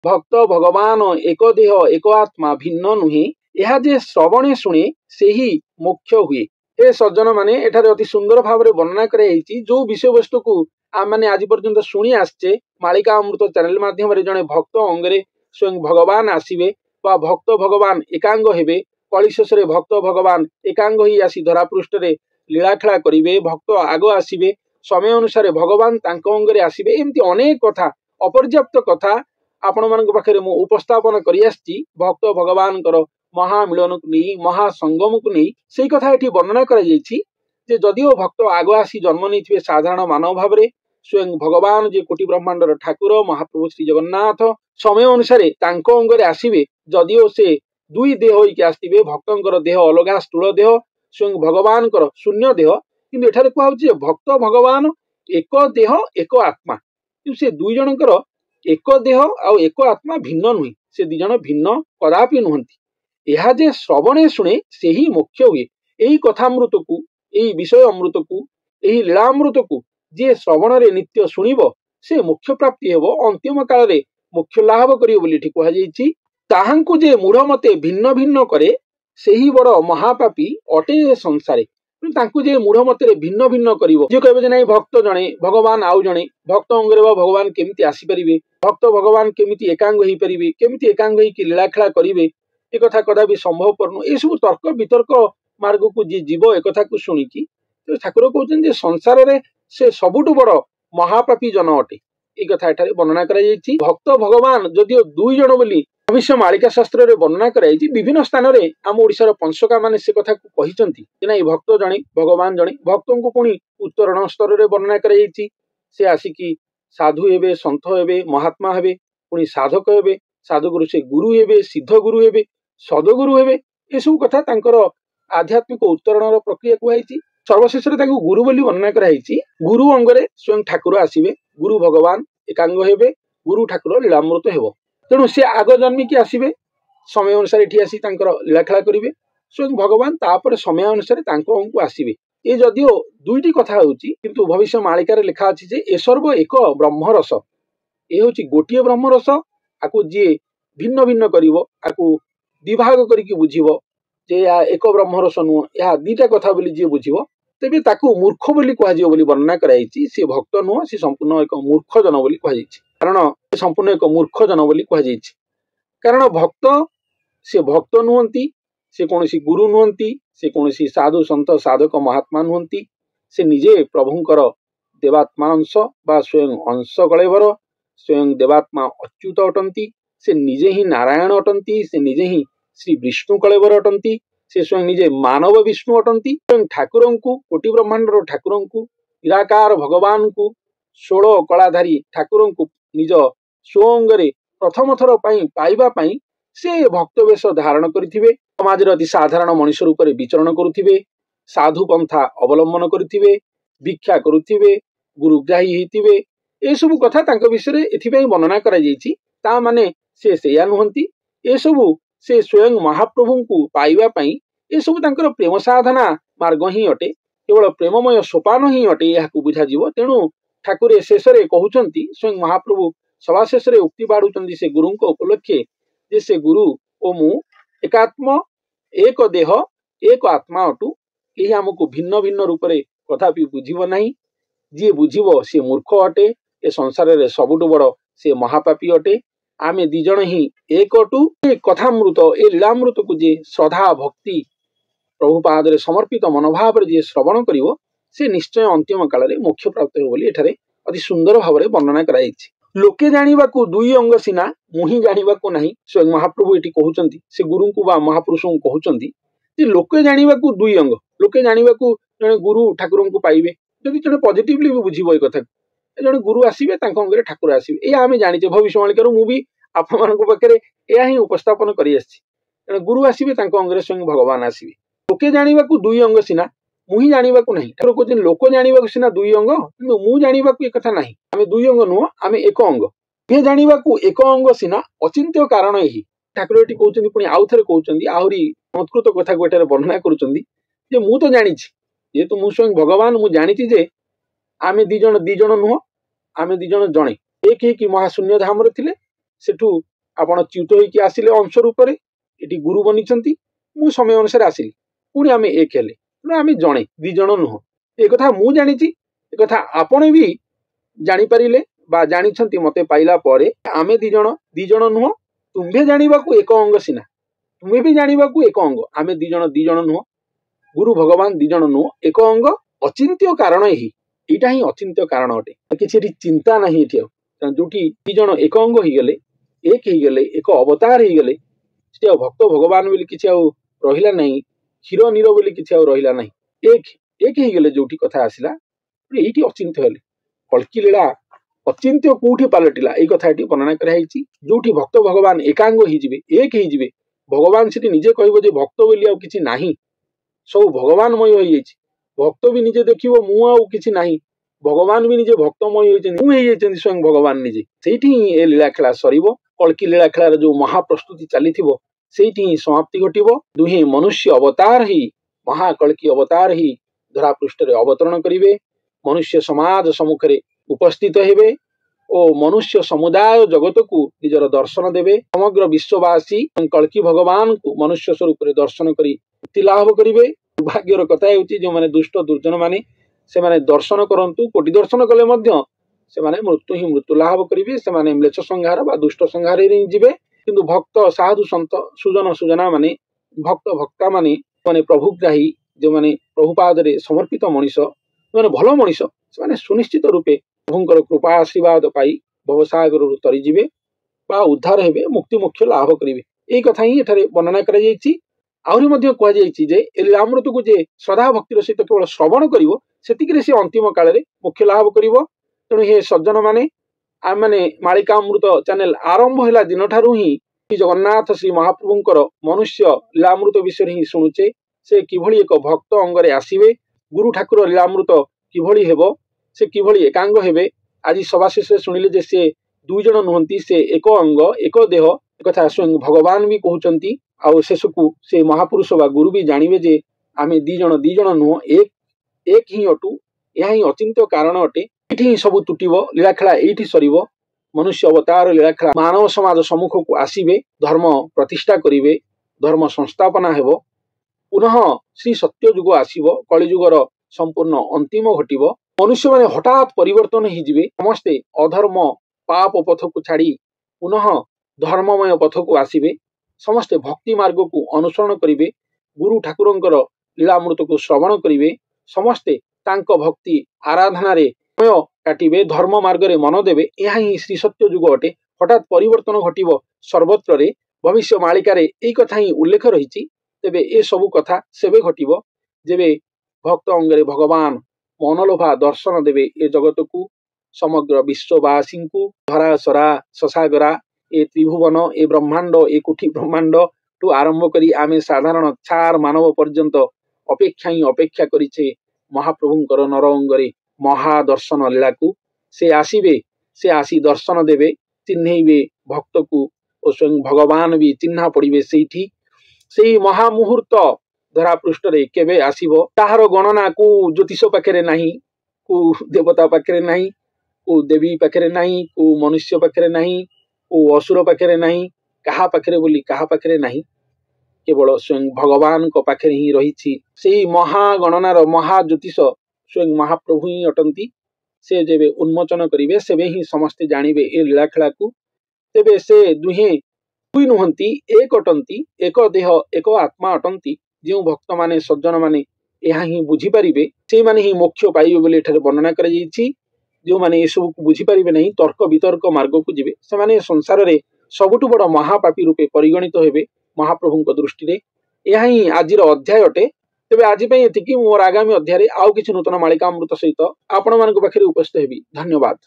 भक्त भगवान एक देह एक आत्मा भिन्न नुहे यह जे श्रवणे शुणे से ही मोक्ष हुए। हे सज्जन माने एठारे अति सुंदर भाव में वर्णना कराई जो विषय वस्तु को आम मैंने आज पर्यंत शुणी आसचे मालिका अमृत चैनल माध्यम जड़े भक्त अंगरे स्वयं भगवान आसवे भक्त भगवान एकांग हेबे कली शेष भक्त भगवान एकांग ही आसी धरापृष्ठ लीलाखेला करेंगे भक्त आग आसवे समय अनुसार भगवान अंगरे आसवे एमती अनेक कथा अपर्याप्त कथा आपण मान पाखे मु उपस्थापन करी भक्त भगवान महामिलन को नहीं महासंगम को नहीं से कथा ये वर्णना कर जदिओ भक्त आग आसी जन्म नहीं साधारण मानव भाव में स्वयं भगवान जे कोटि ब्रह्मांडर ठाकुर महाप्रभु श्री जगन्नाथ समय अनुसार अंगरे आसवे जदिओ से दुई देह होइके आसवे भक्तर देह अलग स्थूल देह स्वयं भगवान शून्य देह किंतु एठारे कहउछि भक्त भगवान एक देह एक आत्मा से दुई जनकर एक देह आउ एक आत्मा भिन्न नुहे से दी जन भिन्न कदापि नुहंती यह जे श्रवणे शुणे से ही मोक्ष हुए। यही कथामृत को यही विषय अमृत को यही लीलामृत को जे श्रवण रे नित्य शुणिब से मोक्ष प्राप्ति हेबो अंतिम काल रे मोक्ष लाभ करियो बोली ठीक कहा जाइछि। ताहांकु जे मूढ़ मते भिन्न भिन्न करे से ही बड़ महापापी अटे संसारे तांकु जे मूढ़ मते भिन्न भिन्न करिवो जे कहबे जे नाही भक्त जणे भगवान आउ जणे भक्त अंगरे भगवान केमिति आसी परिबे भक्त भगवान केमिति एकांग होई परिबे केमिति एकांग होई कि लीलाखेला करिवे ए कथा कदापि संभव परनु। ए सब तर्क वितर्क मार्ग को जे जीव ए कथा को सुनिकी ठाकुर कहउछन जे संसार रे से सबुठु बड़ महापापी जन अटे ए कथा एठारे वर्णना करा जाइछि। भक्त भगवान जदिओ दुई जण बोली भविष्य मालिका शास्त्र रे वर्णना कराई विभिन्न स्थान रे आम ओडिशार पंचका माने से कथा को कहिसंती जे नाही भक्त जणे भगवान जणे भक्तों को पुणी उत्तरण स्तर रे वर्णना कराई से आसिकी साधु हेबे संत हेबे महात्मा हेबे पुणी साधक हेबे साधुगुरु से गुरु हेबे सिद्ध गुरु हेबे सदगुरु हेबे ए सब कथा तांकर आध्यात्मिक उत्तरण प्रक्रिया कुहाई। सर्वशेष गुरु बोली वर्णना कराई गुरु अंगरे स्वयं ठाकुर आसवे गुरु भगवान एकांग हेबे गुरु ठाकुर लीलामृत हेबो तेणु सी आग जन्मिकी आसवे समय अनुसार ये आसी लीलाखेला करेंगे स्वयं भगवान तापर समय अनुसार को आसवे ये जदिओ दुईटी कथा होची किंतु भविष्य मालिकार लिखा अच्छी जे ए सर्व एक ब्रह्मरस ये हूँ गोटे ब्रह्मरस आकु जी भिन्न भिन्न करिवो आकु विभाग करिकी बुझिवो जे या एक ब्रह्मरस नुह या दीटा कथा बोली जी बुझिवो तेबे ताकु मूर्ख बोली कहाजिवो बोली वर्णना कराई सी भक्त नुह सी संपूर्ण एक मूर्ख जन बोली कहाई कारण संपूर्ण एक मूर्ख जन बोली कहाई कारण भक्त से भक्त नुहंती से कौनसी गुरु नुहंती से कौनसी साधु संत साधक महात्मा नुहंती से निजे प्रभुंकर देवात्मा अंश बा स्वयं अंश कलेवर स्वयं देवात्मा अच्युत अटंती से निजे ही नारायण अटंती से निजे ही श्री विष्णु कलेवर अटंती से स्वयं निजे मानव विष्णु अटंती स्वयं ठाकुर को कोटि ब्रह्मांडर ठाकुर को निराकार भगवान को 16 कलाधारी ठाकुर को निज स्वंगरे प्रथम थर पाइबा से भक्त वेश धारण करिथिबे समाज अति साधारण मनुष्य रूप में विचरण करुथिबे साधु पंथा अवलंबन करुथिबे भिक्षा करुथिबे गुरुग्राही हेतिबे ए सब कथा तांका विषय एथिबे वर्णना करा जायछि। ता माने से सेया नुहंती ए सब से स्वयं महाप्रभु को पाइबा ए सब तांकर प्रेम साधना मार्ग ही अटे केवल प्रेममय सोपान ही अटे या बुझा जीव। तेणु ठाकुर शेष कहउछंती स्वयं महाप्रभु सभा शेष उक्ति बाढ़ुचंदी से गुरु उपलक्षे जे से गुरु ओ मु एकात्म एक देह एक आत्मा अटु यही आमको भिन्न भिन्न रूप से कदापि बुझिब नहीं जी बुझिब सी मूर्ख अटे ए संसार रे सबुठु बड़ से महापापी अटे आमे दिजण ही एक अटु। ए कथामृत ए लीलामृत को जे श्रद्धा भक्ति प्रभुपाद रे समर्पित मनोभाव जे श्रवण करिवो से निश्चय अंतिम काल रे मोक्ष प्राप्त हो बोली एठारे अति सुंदर भाव में वर्णना कराइछि। लोके जानिबाकू दुई अंग सिना मुही जानिबाकू नहीं स्वयं महाप्रभु एटी कहउचंती से गुरु को बा महापुरुषों को कहउचंती जे लोके जानिबाकू दुई अंग लोके जानिबाकू जने गुरु ठाकुर को पाइबे जदि जने पॉजिटिवली भी बुझिबो ए कथा जने गुरु आसीबे तांको अंगरे ठाकुर आसीबे ए आमे जानिचे भविष्यवाणी मु भी आपण मानक पाखरे एया ही उपस्थापन करि आछि जने गुरु आसीबे तांको अंगरे स्वयं भगवान आसीबे लोके जानिबाकू दुई अंग सिना मुही जानिबाकू नहीं ठाकुर कहउछन लोक जानिबाकू सिना दुई अंग किंतु मु जानिबाकू ए कथा नहीं आमे दुई अंग नुह आमे एक अंग ये जानिबाकू एक अंग सिना अचिंत्य कारण यही ठाकुर एटी कहउछन पुनी आउ थरे कहउछन आहुरी संस्कृत कथा को एटारे वर्णना करूछन जे मु तो जानिछि जे तो मु स्वयं भगवान मु जानिछि जे आमे दी जण नुह आमे दी जण जणे एक ही महाशून्य धाम रे थिले सेठू आपण च्युत होइकी आसिले अंश रूप रे एटी गुरु बनिचंती मु समय अनुसार आसिली पुणी आमे एक हेले तेणु आमे जणे दी जण नुह ए कथा मु जानिची ए कथा आपण भी जानि परिले बा जानिछंती मते पाइला परे आमे दी जण नुह तुम्भे जानिबा को एक अंग सिना तुम्हें भी जानिबा को एक अंग आमे दी जण नुह गुरु भगवान दी जण नुह एक अंग अचिंत्य कारण ही एटा ही अचिंत्य कारण अटे किछि चिंता नहीं एठी जोठी दी जण एक अंग ही गले एक अवतार ही गले से भक्त भगवान बोली किछि आउ रहिला नहीं क्षीर नीर बोली किछि आउ रहिला नहीं एक ही गले जोठी कथा आसिला एठी अचिंत्य हेले कल्की लीला अचिंत्य कोठी पलटिला ए कथा एठी वर्णना कराइछि जोठी भक्त भगवान एकांग ही जिवे एक ही जिवे भगवान सेठी निजे कहबो जे भक्त बोली आउ किछि नाही सब भगवानमय होई जाइछि भक्त भी निजे देखिबो मु आउ किछि नाही भगवान भी निजे भक्तमय होइछन मु हेइ जाइछन स्वयं भगवान निजे सेठी ए लीला खेला सरीबो कल्की लीला खेलार जो महाप्रस्तुति चलीथिबो सेठी समाप्ति घटिबो दुहे मनुष्य अवतार ही महाकल्की अवतार ही धरा पृष्ठ रे अवतरण करिवे मनुष्य समाज सम्मुख रे उपस्थित हेबे ओ मनुष्य समुदाय जगत को निजर दर्शन देवे समग्र विश्ववासी कल्की भगवान को मनुष्य स्वरूप रे दर्शन करी मुक्ति लाभ करिवे दुर्भाग्यर कथा हेउची जो माने दुष्ट दुर्जन माने से माने दर्शन करंतु कोटि दर्शन कले मध्य से माने मृत्यु लाभ करिवे से माने म्लेच्छ संहार बा दुष्ट संहार रे जिवे किंतु भक्त साधु संत सुजन सुजना माने भक्त भक्ता माने माने प्रभुग्राही जो माने प्रभुपाद रे समर्पित मनीष माने भलो मनीष से माने सुनिश्चित रूपे प्रभुंकर कृपा आशीर्वाद पाई भवसागर तरी जिवे बा उद्धार हेबे मुक्ति मोक्ष लाभ करिवे एई कथा ही एठारे वर्णना करा जायछि आउरी मध्ये कुआ जायछि जे ए लीलामृत को जे श्रद्धा भक्तिर सहित केवल श्रवण करिवो सेतिकरे से अंतिम काल रे मोक्ष लाभ करिवो तेणु हे सज्जन माने आम माने मालिकामृत चैनल आरंभ होला दिन ठारू ही श्री जगन्नाथ श्री महाप्रभुंकर मनुष्य लीलामृत विषय ही शुणुचे से किभଳି एक भक्त अंगरे आसीबे गुरु ठाकुर लीलामृत किभଳି हेबो से किभଳି एकांग हेबे आज सभाशेष शुणिले जे से दुई जण नुहंती से एक अंग एक देह कथा स्वयं भगवान भी कहउचंती आउ शेषकु से महापुरुष बा गुरु भी जानिबे जे आमे दी जण नुह एक ही अटु यह ही अचिंत्य कारण अटे एठी ही सब तुटिबो लीलाखेला एठी सरीबो मनुष्य अवतार लीलाखेला मानव समाज सम्मुख को आसीबे धर्म प्रतिष्ठा करिवे धर्म संस्थापना हेबो पुनः श्री सत्य युग आसीबो कलि युगर संपूर्ण अंतिम घटिबो मनुष्य माने हठात परिवर्तन ही जिवे समस्ते अधर्म पाप पथ को छाड़ी पुनः धर्ममय पथ को आसीबे समस्ते भक्ति मार्ग को अनुसरण करिवे गुरु ठाकुरंकर लीलामृत को श्रवण करिवे समस्ते तांको भक्ति आराधना रे समय काटिबे धर्म मार्ग रे मन देवे यह ही श्री सत्य युग अटे हठात परिवर्तन घटिबो सर्वत्र रे भविष्य मालिका रे एई कथा ही उल्लेख रहिछि तेबे ए सबु कथा सेबे घटिबो जेबे भक्त अंगरे भगवान मनलोभा दर्शन देवे ए जगत को समग्र विश्ववासी को धरा सरा ससागरा ए त्रिभुवन ए ब्रह्मांड ए कोठी ब्रह्मांड टू आरंभ करी आमे साधारण चार मानव पर्यंत अपेक्षा करिछे महाप्रभुंकर नर अंगरे महादर्शन लीला को से आसी दर्शन देवे चिन्हैबे भक्त को और स्वयं भगवान भी चिन्हा पड़िबे सेठी सेही महामुहूर्त धरा पृष्ठ रे केबे आसीबो ताहार गणना को ज्योतिष पाखरे नाही को देवता पाखरे नाही को देवी पाखरे नाही को मनुष्य पाखरे नाही को असुर पाखरे नाही कहा पाखरे बोली कहा पाखरे नाही केवल स्वयं भगवान को पाखरे ही रहिछि सेही महागणनार महाज्योतिष स्वयं महाप्रभु ही अटंती से जेबे उन्मोचन करिवे सेबे ही समस्ते जानिबे ए लीलाखेला को तेबे से दुहे दुई नुहंती एक अटंती एक देह एक आत्मा अटंती जो भक्त माने सज्जन माने यह ही बुझी पारिबे से माने ही मोक्ष पाइबे बोली एठारे वर्णना करा जायछि जो माने ए सब को बुझी पारिबे नहीं तर्क वितर्क मार्ग को जिवे से माने संसार रे सबुठु बड़ महापापी रूपे परिगणित हेबे महाप्रभुंक दृष्टि रे यह ही आजिर अध्याय अटे तेबे आजि पई एतिकी मोर आगामी अध्याय रे आउ किछि नूतन मालिकामृत सहित आपण मानक पाखरे उपस्थित हेबी धन्यवाद।